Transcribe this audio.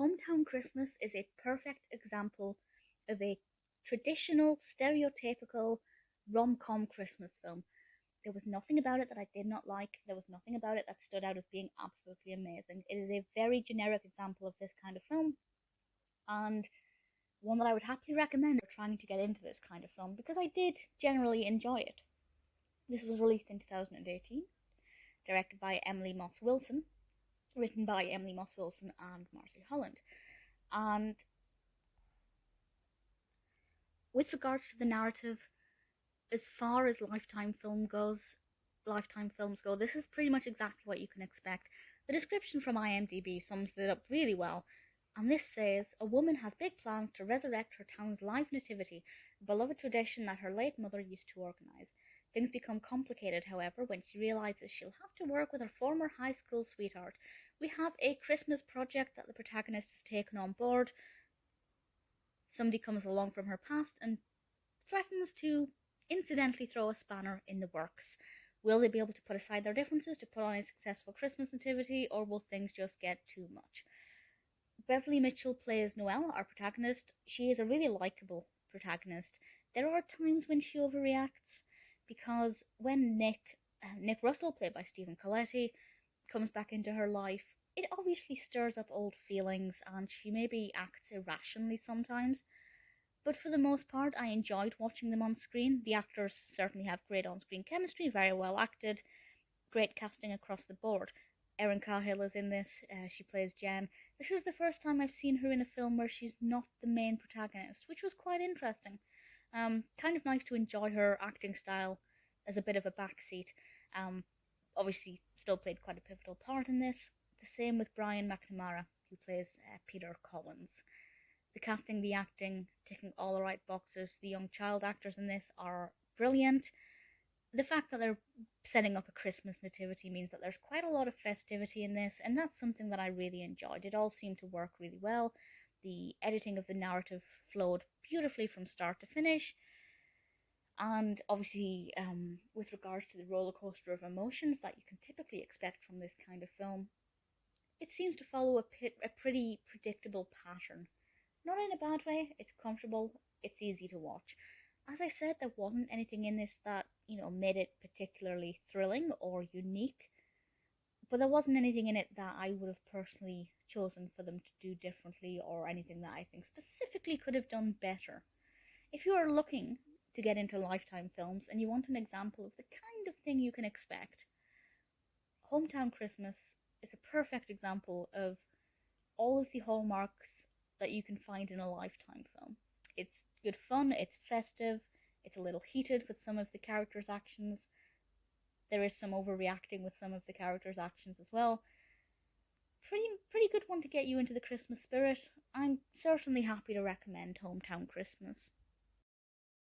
Hometown Christmas is a perfect example of a traditional, stereotypical rom-com Christmas film. There was nothing about it that I did not like. There was nothing about it that stood out as being absolutely amazing. It is a very generic example of this kind of film, and one that I would happily recommend for trying to get into this kind of film because I did generally enjoy it. This was released in 2018, directed by Emily Moss Wilson, written by Emily Moss Wilson and Marcy Holland. And with regards to the narrative, as far as Lifetime films go, this is pretty much exactly what you can expect. The description from IMDb sums it up really well, and this says, a woman has big plans to resurrect her town's live nativity, a beloved tradition that her late mother used to organise. Things become complicated, however, when she realises she'll have to work with her former high school sweetheart. We have a Christmas project that the protagonist has taken on board. Somebody comes along from her past and threatens to incidentally throw a spanner in the works. Will they be able to put aside their differences to put on a successful Christmas nativity, or will things just get too much? Beverley Mitchell plays Noelle, our protagonist. She is a really likeable protagonist. There are times when she overreacts, because when Nick Russell, played by Stephen Colletti, comes back into her life, it obviously stirs up old feelings, and she maybe acts irrationally sometimes. But for the most part, I enjoyed watching them on screen. The actors certainly have great on-screen chemistry, very well acted, great casting across the board. Erin Cahill is in this, she plays Jen. This is the first time I've seen her in a film where she's not the main protagonist, which was quite interesting. Kind of nice to enjoy her acting style as a bit of a backseat. Obviously, still played quite a pivotal part in this. The same with Brian McNamara, who plays Peter Collins. The casting, the acting, ticking all the right boxes. The young child actors in this are brilliant. The fact that they're setting up a Christmas nativity means that there's quite a lot of festivity in this, and that's something that I really enjoyed. It all seemed to work really well. The editing of the narrative flowed beautifully from start to finish. And obviously, with regards to the roller coaster of emotions that you can typically expect from this kind of film, it seems to follow a pretty predictable pattern. Not in a bad way, it's comfortable, it's easy to watch. As I said, there wasn't anything in this that, made it particularly thrilling or unique, but there wasn't anything in it that I would have personally chosen for them to do differently or anything that I think specifically could have done better. If you are looking to get into Lifetime films and you want an example of the kind of thing you can expect, Hometown Christmas is a perfect example of all of the hallmarks that you can find in a Lifetime film. It's good fun, it's festive, it's a little heated with some of the characters' actions. There is some overreacting with some of the characters' actions as well. Pretty good one to get you into the Christmas spirit. I'm certainly happy to recommend Hometown Christmas.